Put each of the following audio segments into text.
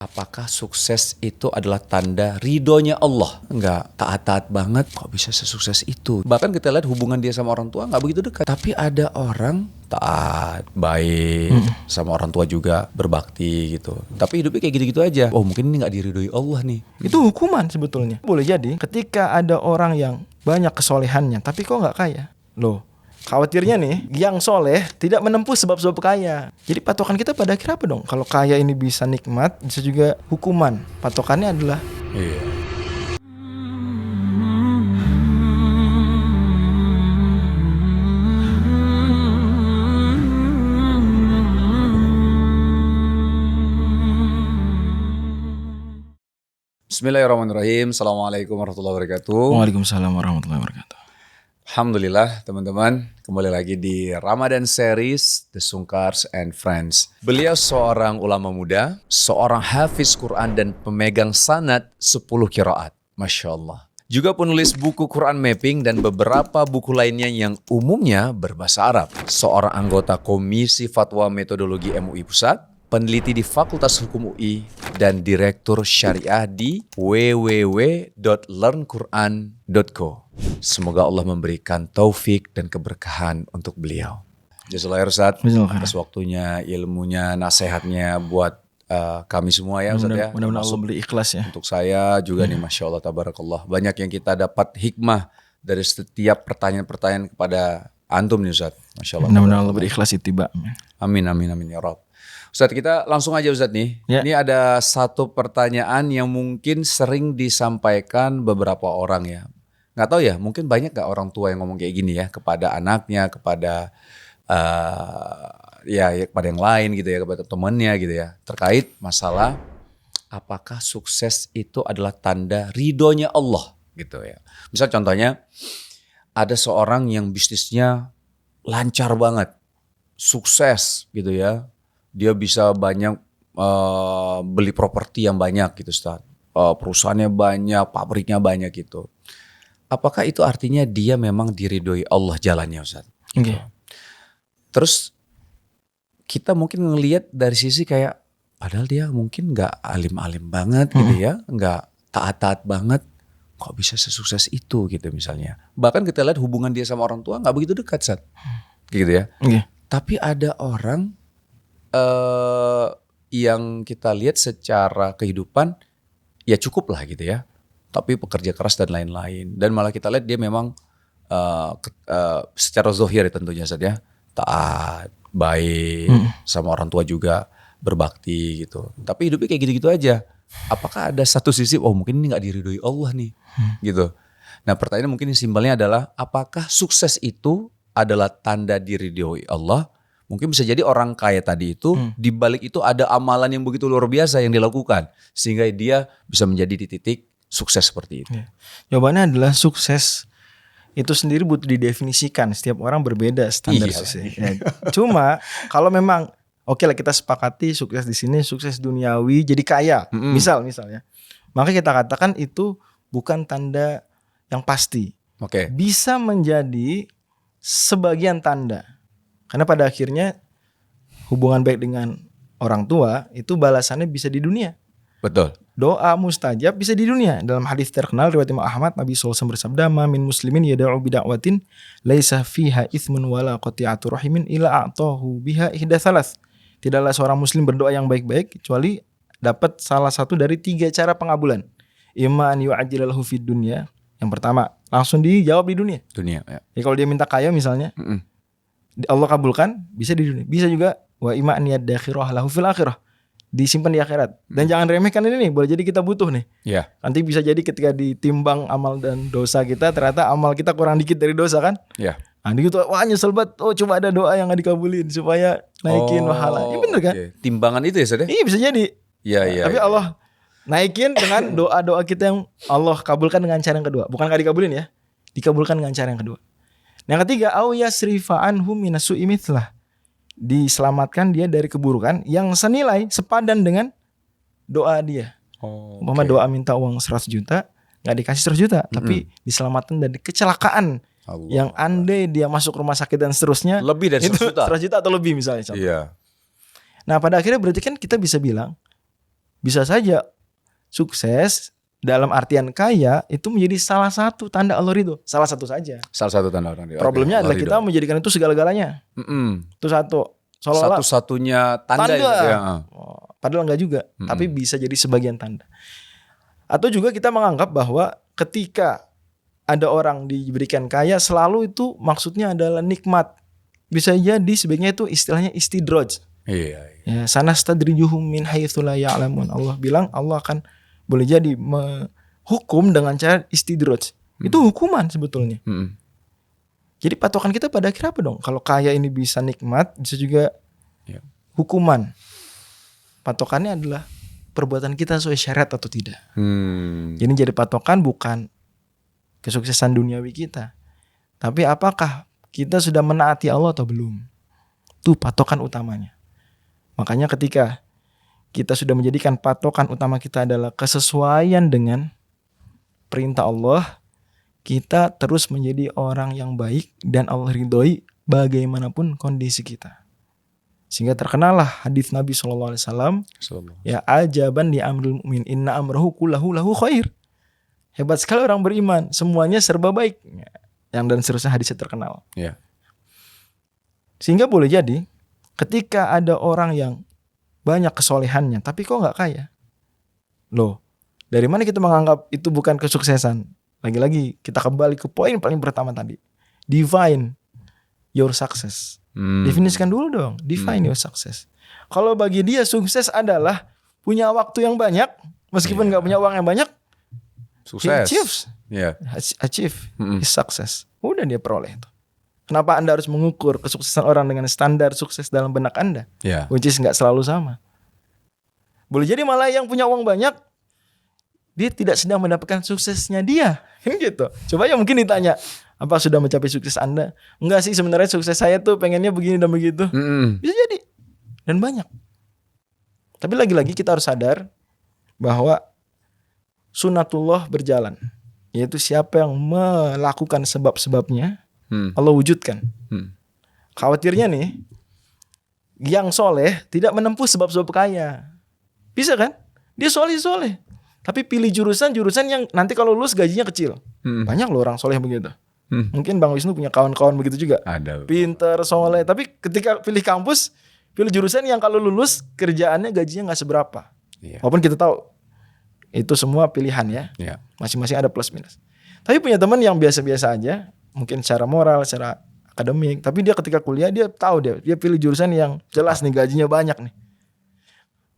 Apakah sukses itu adalah tanda ridhonya Allah? Enggak, taat-taat banget kok bisa sesukses itu. Bahkan kita lihat hubungan dia sama orang tua nggak begitu dekat. Tapi ada orang taat, baik, sama orang tua juga, berbakti gitu. Tapi hidupnya kayak gitu-gitu aja. Oh mungkin ini nggak diridhoi Allah nih. Itu hukuman sebetulnya. Boleh jadi ketika ada orang yang banyak kesolehannya tapi kok nggak kaya. Loh, khawatirnya nih yang soleh tidak menempuh sebab-sebab kaya. Jadi patokan kita pada akhir apa dong? Kalau kaya ini bisa nikmat, bisa juga hukuman. Patokannya adalah Iya. Bismillahirrahmanirrahim. Assalamualaikum warahmatullahi wabarakatuh. Waalaikumsalam warahmatullahi wabarakatuh. Alhamdulillah teman-teman, kembali lagi di Ramadan Series The Sungkars and Friends. Beliau seorang ulama muda, seorang hafiz Quran dan pemegang sanad 10 qiraat. Masya Allah. Juga penulis buku Quran Mapping dan beberapa buku lainnya yang umumnya berbahasa Arab. Seorang anggota Komisi Fatwa Metodologi MUI Pusat, peneliti di Fakultas Hukum UI, dan Direktur Syariah di www.learnquran.co. Semoga Allah memberikan taufik dan keberkahan untuk beliau. Jazakallahu khairan Ustaz atas waktunya, ilmunya, nasihatnya buat kami semua ya Ustaz ya. Mudah-mudahan Allah beri ikhlas ya. Untuk saya juga nih Masya Allah Tabarakallah. Banyak yang kita dapat hikmah dari setiap pertanyaan-pertanyaan kepada antum nih Ustaz. Masya Allah. Mudah-mudahan Allah beri ikhlas ittiba. Amin amin amin ya Rabb. Ustaz kita langsung aja Ustaz nih. Ya. Ini ada satu pertanyaan yang mungkin sering disampaikan beberapa orang ya. Nggak tahu ya, mungkin banyak gak orang tua yang ngomong kayak gini ya kepada anaknya, kepada ya kepada yang lain gitu ya, kepada temannya gitu ya, terkait masalah apakah sukses itu adalah tanda ridhonya Allah gitu ya. Misal contohnya ada seorang yang bisnisnya lancar banget, sukses gitu ya, dia bisa banyak beli properti yang banyak gitu Ustaz, perusahaannya banyak, pabriknya banyak gitu. Apakah itu artinya dia memang diridhoi Allah jalannya Ustaz? Oke. Terus kita mungkin ngelihat dari sisi kayak padahal dia mungkin nggak alim-alim banget gitu ya, nggak taat-taat banget, kok bisa sesukses itu gitu misalnya. Bahkan kita lihat hubungan dia sama orang tua nggak begitu dekat Ustaz, gitu ya. Oke. Tapi ada orang yang kita lihat secara kehidupan ya cukup lah gitu ya. Tapi pekerja keras dan lain-lain. Dan malah kita lihat dia memang secara zahir tentunya saja taat, baik, sama orang tua juga berbakti gitu. Tapi hidupnya kayak gitu-gitu aja. Apakah ada satu sisi, oh mungkin ini gak diridhoi Allah nih gitu. Nah pertanyaan mungkin simpelnya adalah apakah sukses itu adalah tanda diridhoi Allah? Mungkin bisa jadi orang kaya tadi itu di balik itu ada amalan yang begitu luar biasa yang dilakukan. Sehingga dia bisa menjadi di titik sukses seperti itu. Jawabannya adalah sukses itu sendiri butuh didefinisikan. Setiap orang berbeda standar sukses. Ya. Cuma kalau memang oke lah kita sepakati sukses di sini sukses duniawi jadi kaya. Misalnya. Maka kita katakan itu bukan tanda yang pasti. Oke. Bisa menjadi sebagian tanda. Karena pada akhirnya hubungan baik dengan orang tua itu balasannya bisa di dunia. Betul. Doa mustajab bisa di dunia. Dalam hadis terkenal riwayat Imam Ahmad, Nabi SAW bersabda, "Ma min muslimin yad'u bida'watin laisa fiha itsmun wala qati'atu rahimin illa a'tahu biha ihda tsalas." Tidaklah seorang muslim berdoa yang baik-baik kecuali dapat salah satu dari 3 cara pengabulan. Imma an yu'ajjilahu fid dunya. Yang pertama, langsung dijawab di dunia. Dunia ya. Jadi kalau dia minta kaya misalnya, Allah kabulkan, bisa di dunia. Bisa juga wa imma an yadakhirahu lahu fil akhirah. Disimpan di akhirat. Dan jangan remehkan ini nih, boleh jadi kita butuh nih. Iya. Nanti bisa jadi ketika ditimbang amal dan dosa kita, ternyata amal kita kurang dikit dari dosa kan? Iya. Nah gitu, wah nyesel banget, oh coba ada doa yang gak dikabulin supaya naikin pahala. Iya bener kan? Okay. Timbangan itu ya Ustaz? Iya bisa jadi. Iya. Tapi Allah naikin dengan doa-doa kita yang Allah kabulkan dengan cara yang kedua. Bukan gak dikabulin ya, dikabulkan dengan cara yang kedua. Yang ketiga, au yasrifa anhum minasu'i mithlah. Diselamatkan dia dari keburukan yang senilai sepadan dengan doa dia. Umpama doa minta uang 100 juta, gak dikasih 100 juta, tapi diselamatkan dari kecelakaan Allah. Yang andai dia masuk rumah sakit dan seterusnya lebih dari 100 juta. 100 juta atau lebih misalnya. Iya. Nah pada akhirnya berarti kan kita bisa bilang Bisa saja sukses dalam artian kaya itu menjadi salah satu tanda Allah ridho. Salah satu saja. Salah satu tanda orang. Problemnya adalah kita menjadikan itu segala-galanya. Itu satu. Seolah-olah satu-satunya tanda. tanda. Ya. Padahal enggak juga. Tapi bisa jadi sebagian tanda. Atau juga kita menganggap bahwa ketika ada orang diberikan kaya selalu itu maksudnya adalah nikmat. Bisa jadi sebaiknya itu istilahnya istidraj. Iya. Ya, sanastadrijuhum min haitsu la ya'lamun. Allah bilang Allah akan boleh jadi menghukum dengan cara istidraj. Itu hukuman sebetulnya. Jadi patokan kita pada akhir apa dong? Kalau kaya ini bisa nikmat, bisa juga hukuman. Patokannya adalah perbuatan kita sesuai syariat atau tidak. Jadi jadi patokan bukan kesuksesan duniawi kita, tapi apakah kita sudah menaati Allah atau belum? Itu patokan utamanya. Makanya ketika kita sudah menjadikan patokan utama kita adalah kesesuaian dengan perintah Allah, kita terus menjadi orang yang baik dan Allah ridhoi bagaimanapun kondisi kita. Sehingga terkenallah hadis Nabi SAW, ya ajaban di amrul mu'min, inna amrahu kullahu lahu khair. Hebat sekali orang beriman, semuanya serba baik. Yang dan seterusnya hadisnya terkenal. Yeah. Sehingga boleh jadi ketika ada orang yang banyak kesolehannya, tapi kok nggak kaya? Loh, dari mana kita menganggap itu bukan kesuksesan? Lagi-lagi kita kembali ke poin paling pertama tadi. Define your success. Definisikan dulu dong, define your success. Kalau bagi dia sukses adalah punya waktu yang banyak, meskipun nggak punya uang yang banyak, sukses. Achieve his success. Udah dia peroleh itu. Kenapa Anda harus mengukur kesuksesan orang dengan standar sukses dalam benak Anda? Which is nggak selalu sama. Boleh jadi malah yang punya uang banyak, dia tidak sedang mendapatkan suksesnya dia. Gitu. Coba ya mungkin ditanya, apa sudah mencapai sukses Anda? Enggak sih, sebenarnya sukses saya tuh pengennya begini dan begitu. Bisa jadi. Dan banyak. Tapi lagi-lagi kita harus sadar bahwa sunatullah berjalan. Yaitu siapa yang melakukan sebab-sebabnya, Allah wujudkan. Khawatirnya nih, yang soleh tidak menempuh sebab-sebab kaya. Bisa kan? Dia soleh. Tapi pilih jurusan yang nanti kalau lulus gajinya kecil. Banyak loh orang soleh begitu. Mungkin Bang Wisnu punya kawan-kawan begitu juga. Ada. Pinter, soleh. Tapi ketika pilih kampus, pilih jurusan yang kalau lulus kerjaannya gajinya gak seberapa. Walaupun kita tahu itu semua pilihan ya. Masing-masing ada plus minus. Tapi punya teman yang biasa-biasa aja. Mungkin secara moral, secara akademik. Tapi dia ketika kuliah dia tahu dia pilih jurusan yang jelas nih gajinya banyak nih.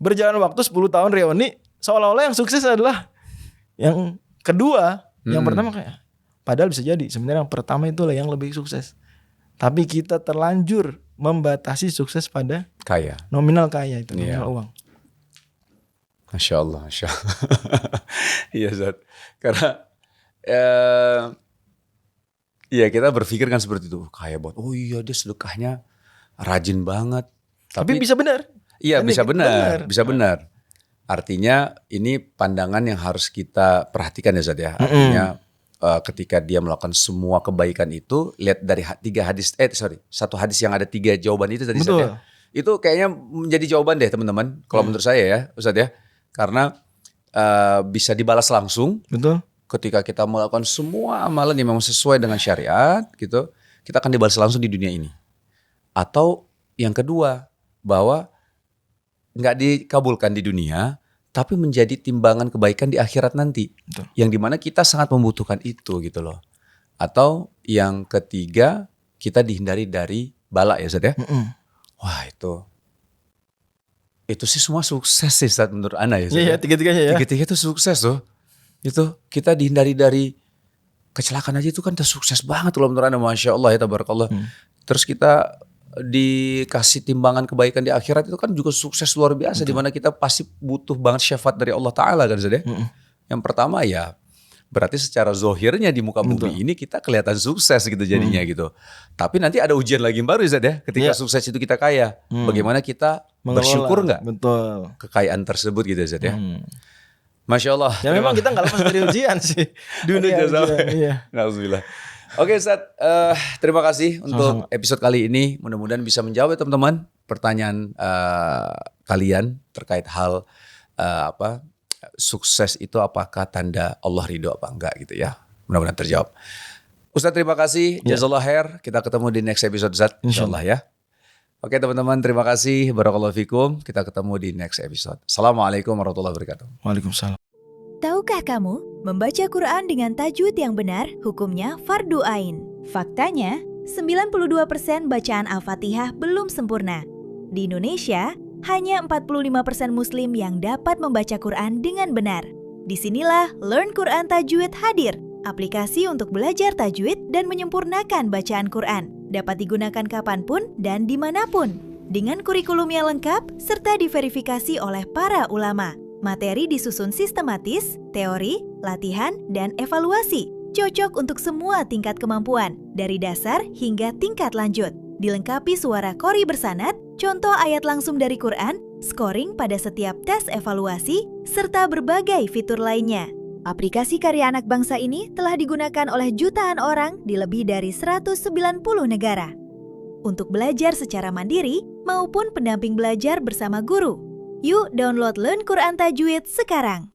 Berjalan waktu 10 tahun reuni, seolah-olah yang sukses adalah yang kedua. Yang pertama kayak, padahal bisa jadi sebenarnya yang pertama itulah yang lebih sukses. Tapi kita terlanjur membatasi sukses pada kaya. Nominal kaya itu, nominal uang. Masya Allah. Iya Zat. Karena iya kita berpikir kan seperti itu, kaya banget. Oh iya dia sedekahnya rajin banget. Tapi bisa benar. Iya bisa benar. Artinya ini pandangan yang harus kita perhatikan ya Zat ya. Artinya ketika dia melakukan semua kebaikan itu, lihat dari satu hadis yang ada 3 jawaban itu tadi Zat ya. Itu kayaknya menjadi jawaban deh teman-teman. Kalau menurut saya ya Ustaz ya. Karena bisa dibalas langsung. Betul. Ketika kita melakukan semua amalan yang memang sesuai dengan syariat gitu, kita akan dibalas langsung di dunia ini. Atau yang kedua, bahwa nggak dikabulkan di dunia, tapi menjadi timbangan kebaikan di akhirat nanti. Betul. Yang dimana kita sangat membutuhkan itu gitu loh. Atau yang ketiga, kita dihindari dari bala ya Ustaz ya. Wah itu sih semua sukses sih Ustaz menurut Ana ya. Iya, tiga-tiganya ya. Tiga-tiga itu sukses tuh. Itu kita dihindari dari kecelakaan aja itu kan udah sukses banget loh menurut Anda. Masya Allah ya tabarakallah. Terus kita dikasih timbangan kebaikan di akhirat itu kan juga sukses luar biasa. Dimana kita pasti butuh banget syafaat dari Allah Ta'ala kan Ustaz ya. Yang pertama ya berarti secara zohirnya di muka bumi ini kita kelihatan sukses gitu jadinya gitu. Tapi nanti ada ujian lagi baru Ustaz ya. Ketika sukses itu kita kaya. Bagaimana kita bersyukur gak? Betul. Kekayaan tersebut gitu Ustaz ya. Masya Allah. Ya memang kita gak lepas dari ujian sih. Dunia iya. Alhamdulillah. Oke Ustaz, terima kasih untuk episode kali ini. Mudah-mudahan bisa menjawab ya teman-teman pertanyaan kalian terkait hal sukses itu apakah tanda Allah ridho apa enggak gitu ya. Mudah-mudahan terjawab. Ustaz terima kasih, jazakallah khair. Kita ketemu di next episode Ustaz, insyaallah ya. Oke teman-teman, terima kasih, barakallahu fikum. Kita ketemu di next episode. Assalamualaikum warahmatullahi wabarakatuh. Waalaikumsalam. Tahukah kamu, membaca Quran dengan tajwid yang benar hukumnya fardu ain. Faktanya, 92% bacaan Al-Fatihah belum sempurna. Di Indonesia, hanya 45% Muslim yang dapat membaca Quran dengan benar. Disinilah Learn Quran Tajwid hadir, aplikasi untuk belajar tajwid dan menyempurnakan bacaan Quran. Dapat digunakan kapanpun dan dimanapun. Dengan kurikulum yang lengkap serta diverifikasi oleh para ulama. Materi disusun sistematis, teori, latihan, dan evaluasi. Cocok untuk semua tingkat kemampuan, dari dasar hingga tingkat lanjut. Dilengkapi suara qori bersanad, contoh ayat langsung dari Quran, scoring pada setiap tes evaluasi, serta berbagai fitur lainnya. Aplikasi karya anak bangsa ini telah digunakan oleh jutaan orang di lebih dari 190 negara. Untuk belajar secara mandiri maupun pendamping belajar bersama guru. Yuk download Learn Quran Tajwid sekarang.